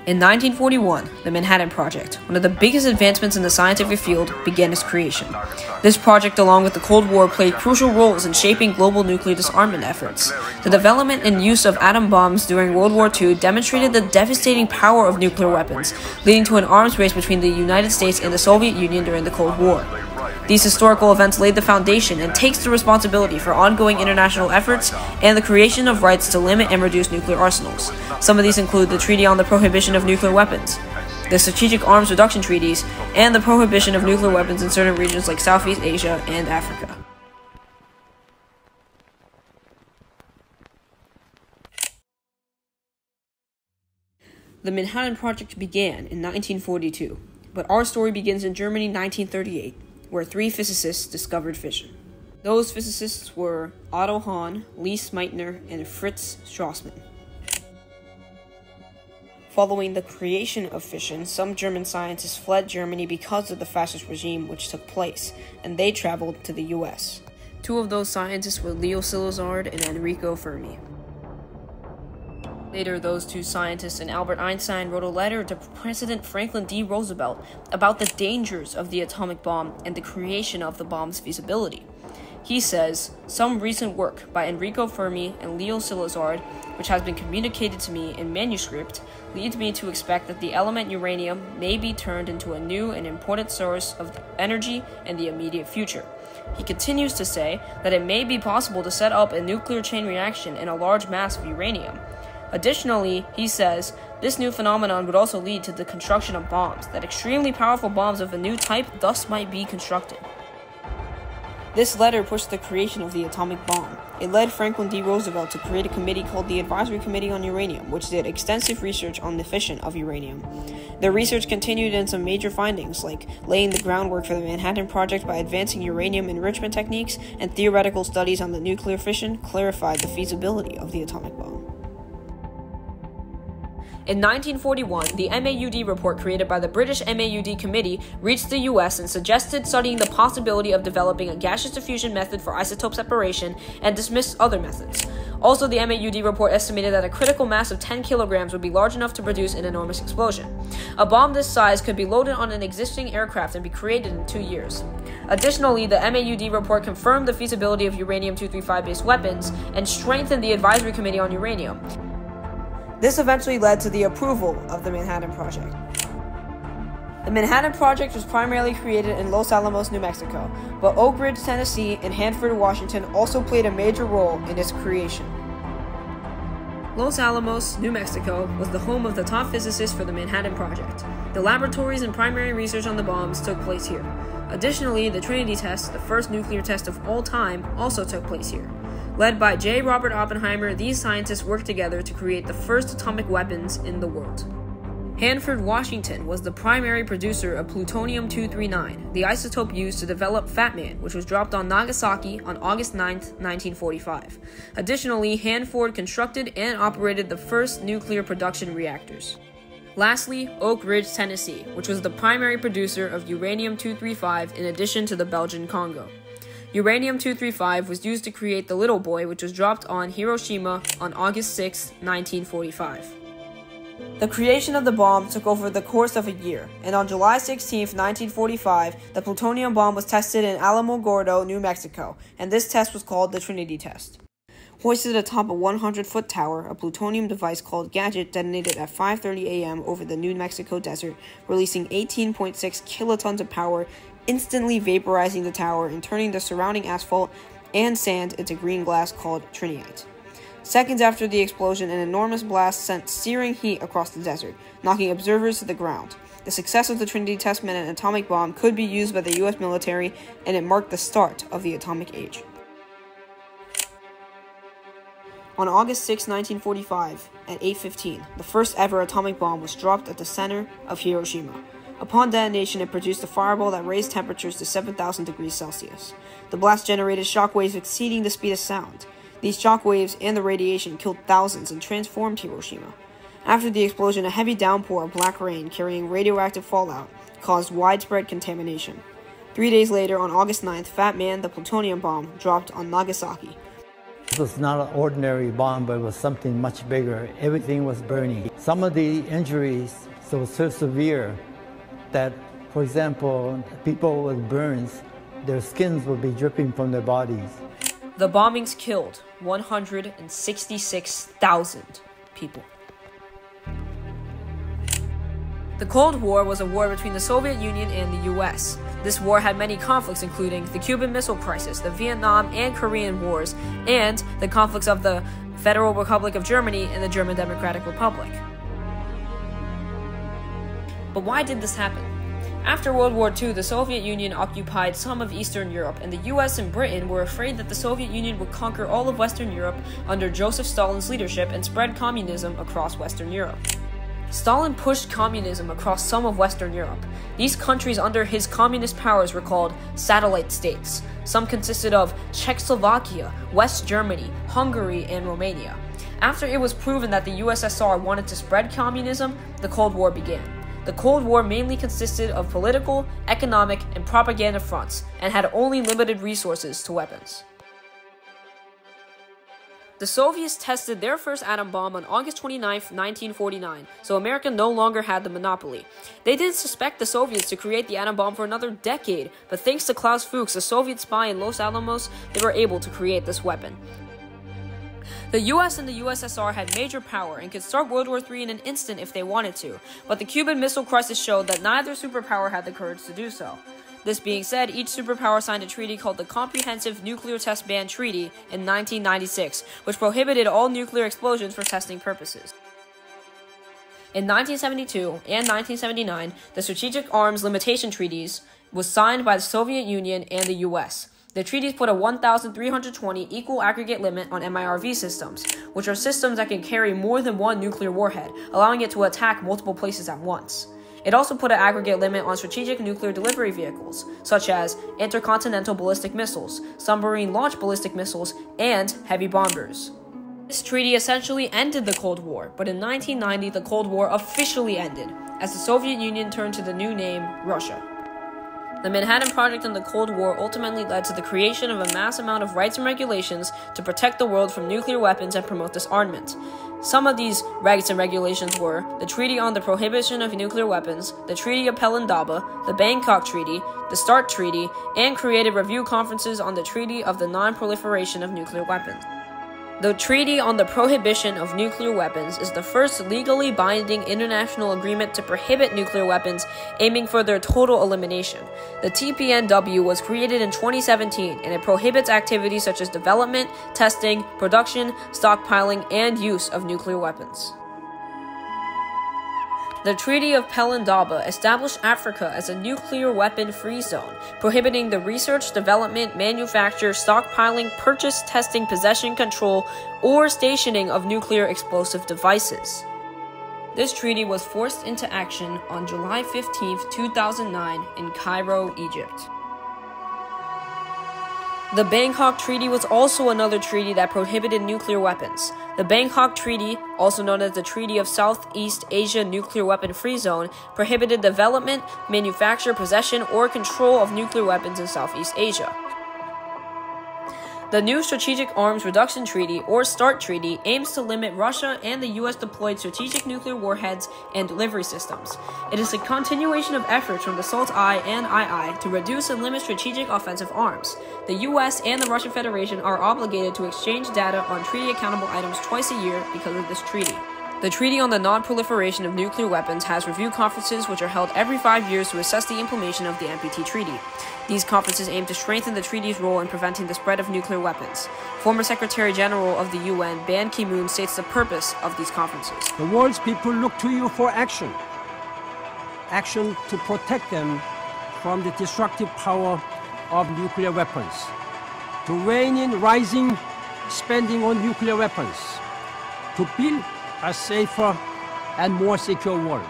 In 1941, the Manhattan Project, one of the biggest advancements in the scientific field, began its creation. This project, along with the Cold War, played crucial roles in shaping global nuclear disarmament efforts. The development and use of atom bombs during World War II demonstrated the devastating power of nuclear weapons, leading to an arms race between the United States and the Soviet Union during the Cold War. These historical events laid the foundation and takes the responsibility for ongoing international efforts and the creation of rights to limit and reduce nuclear arsenals. Some of these include the Treaty on the Prohibition of Nuclear Weapons, the Strategic Arms Reduction Treaties, and the prohibition of nuclear weapons in certain regions like Southeast Asia and Africa. The Manhattan Project began in 1942, but our story begins in Germany in 1938. Where 3 physicists discovered fission. Those physicists were Otto Hahn, Lee Meitner, and Fritz Strassmann. Following the creation of fission, some German scientists fled Germany because of the fascist regime which took place, and they traveled to the US. 2 of those scientists were Leo Szilard and Enrico Fermi. Later, those 2 scientists and Albert Einstein wrote a letter to President Franklin D. Roosevelt about the dangers of the atomic bomb and the creation of the bomb's feasibility. He says, "Some recent work by Enrico Fermi and Leo Szilard, which has been communicated to me in manuscript, leads me to expect that the element uranium may be turned into a new and important source of energy in the immediate future." He continues to say that it may be possible to set up a nuclear chain reaction in a large mass of uranium. Additionally, he says, this new phenomenon would also lead to the construction of bombs, that extremely powerful bombs of a new type thus might be constructed. This letter pushed the creation of the atomic bomb. It led Franklin D. Roosevelt to create a committee called the Advisory Committee on Uranium, which did extensive research on the fission of uranium. Their research continued in some major findings, like laying the groundwork for the Manhattan Project by advancing uranium enrichment techniques, and theoretical studies on the nuclear fission clarified the feasibility of the atomic bomb. In 1941, the MAUD report created by the British MAUD Committee reached the US and suggested studying the possibility of developing a gaseous diffusion method for isotope separation and dismissed other methods. Also, the MAUD report estimated that a critical mass of 10 kilograms would be large enough to produce an enormous explosion. A bomb this size could be loaded on an existing aircraft and be created in 2 years. Additionally, the MAUD report confirmed the feasibility of uranium-235-based weapons and strengthened the Advisory Committee on Uranium. This eventually led to the approval of the Manhattan Project. The Manhattan Project was primarily created in Los Alamos, New Mexico, but Oak Ridge, Tennessee, and Hanford, Washington also played a major role in its creation. Los Alamos, New Mexico, was the home of the top physicists for the Manhattan Project. The laboratories and primary research on the bombs took place here. Additionally, the Trinity test, the first nuclear test of all time, also took place here. Led by J. Robert Oppenheimer, these scientists worked together to create the first atomic weapons in the world. Hanford, Washington was the primary producer of plutonium-239, the isotope used to develop Fat Man, which was dropped on Nagasaki on August 9, 1945. Additionally, Hanford constructed and operated the first nuclear production reactors. Lastly, Oak Ridge, Tennessee, which was the primary producer of uranium-235 in addition to the Belgian Congo. Uranium-235 was used to create the Little Boy, which was dropped on Hiroshima on August 6, 1945. The creation of the bomb took over the course of a year, and on July 16, 1945, the plutonium bomb was tested in Alamogordo, New Mexico, and this test was called the Trinity test. Hoisted atop a 100-foot tower, a plutonium device called Gadget detonated at 5:30 a.m. over the New Mexico desert, releasing 18.6 kilotons of power, instantly vaporizing the tower and turning the surrounding asphalt and sand into green glass called Trinity. Seconds after the explosion, an enormous blast sent searing heat across the desert, knocking observers to the ground. The success of the Trinity test meant an atomic bomb could be used by the US military, and it marked the start of the atomic age. On August 6, 1945, at 8:15, the first ever atomic bomb was dropped at the center of Hiroshima. Upon detonation, it produced a fireball that raised temperatures to 7,000 degrees Celsius. The blast generated shockwaves exceeding the speed of sound. These shockwaves and the radiation killed thousands and transformed Hiroshima. After the explosion, a heavy downpour of black rain carrying radioactive fallout caused widespread contamination. 3 days later, on August 9th, Fat Man, the plutonium bomb, dropped on Nagasaki. It was not an ordinary bomb, but it was something much bigger. Everything was burning. Some of the injuries were so severe that, for example, people with burns, their skins would be dripping from their bodies. The bombings killed 166,000 people. The Cold War was a war between the Soviet Union and the US. This war had many conflicts, including the Cuban Missile Crisis, the Vietnam and Korean Wars, and the conflicts of the Federal Republic of Germany and the German Democratic Republic. But why did this happen? After World War II, the Soviet Union occupied some of Eastern Europe, and the US and Britain were afraid that the Soviet Union would conquer all of Western Europe under Joseph Stalin's leadership and spread communism across Western Europe. Stalin pushed communism across some of Western Europe. These countries under his communist powers were called satellite states. Some consisted of Czechoslovakia, West Germany, Hungary, and Romania. After it was proven that the USSR wanted to spread communism, the Cold War began. The Cold War mainly consisted of political, economic, and propaganda fronts, and had only limited resources to weapons. The Soviets tested their first atom bomb on August 29, 1949, so America no longer had the monopoly. They didn't suspect the Soviets to create the atom bomb for another decade, but thanks to Klaus Fuchs, a Soviet spy in Los Alamos, they were able to create this weapon. The US and the USSR had major power and could start World War III in an instant if they wanted to, but the Cuban Missile Crisis showed that neither superpower had the courage to do so. This being said, each superpower signed a treaty called the Comprehensive Nuclear Test Ban Treaty in 1996, which prohibited all nuclear explosions for testing purposes. In 1972 and 1979, the Strategic Arms Limitation Treaties was signed by the Soviet Union and the US. The treaties put a 1,320 equal aggregate limit on MIRV systems, which are systems that can carry more than one nuclear warhead, allowing it to attack multiple places at once. It also put an aggregate limit on strategic nuclear delivery vehicles, such as intercontinental ballistic missiles, submarine-launched ballistic missiles, and heavy bombers. This treaty essentially ended the Cold War, but in 1990 the Cold War officially ended, as the Soviet Union turned to the new name Russia. The Manhattan Project and the Cold War ultimately led to the creation of a mass amount of rights and regulations to protect the world from nuclear weapons and promote disarmament. Some of these rights and regulations were the Treaty on the Prohibition of Nuclear Weapons, the Treaty of Pelindaba, the Bangkok Treaty, the START Treaty, and created review conferences on the Treaty of the Non-Proliferation of Nuclear Weapons. The Treaty on the Prohibition of Nuclear Weapons is the first legally binding international agreement to prohibit nuclear weapons, aiming for their total elimination. The TPNW was created in 2017, and it prohibits activities such as development, testing, production, stockpiling, and use of nuclear weapons. The Treaty of Pelindaba established Africa as a nuclear weapon-free zone, prohibiting the research, development, manufacture, stockpiling, purchase, testing, possession, control, or stationing of nuclear explosive devices. This treaty was forced into action on July 15, 2009 in Cairo, Egypt. The Bangkok Treaty was also another treaty that prohibited nuclear weapons. The Bangkok Treaty, also known as the Treaty of Southeast Asia Nuclear Weapon Free Zone, prohibited development, manufacture, possession, or control of nuclear weapons in Southeast Asia. The new Strategic Arms Reduction Treaty, or START Treaty, aims to limit Russia and the US deployed strategic nuclear warheads and delivery systems. It is a continuation of efforts from the SALT I and II to reduce and limit strategic offensive arms. The US and the Russian Federation are obligated to exchange data on treaty-accountable items twice a year because of this treaty. The Treaty on the Non-Proliferation of Nuclear Weapons has review conferences which are held every 5 years to assess the implementation of the NPT Treaty. These conferences aim to strengthen the treaty's role in preventing the spread of nuclear weapons. Former Secretary General of the UN, Ban Ki-moon, states the purpose of these conferences. The world's people look to you for action. Action to protect them from the destructive power of nuclear weapons. To rein in rising spending on nuclear weapons. To build a safer and more secure world.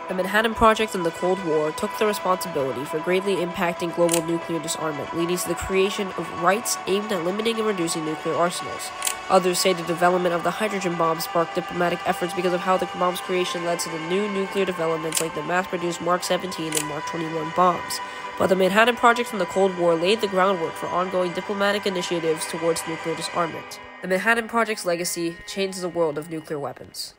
The Manhattan Project and the Cold War took the responsibility for greatly impacting global nuclear disarmament, leading to the creation of rights aimed at limiting and reducing nuclear arsenals. Others say the development of the hydrogen bomb sparked diplomatic efforts because of how the bomb's creation led to the new nuclear developments like the mass-produced Mark 17 and Mark 21 bombs. But the Manhattan Project from the Cold War laid the groundwork for ongoing diplomatic initiatives towards nuclear disarmament. The Manhattan Project's legacy changed the world of nuclear weapons.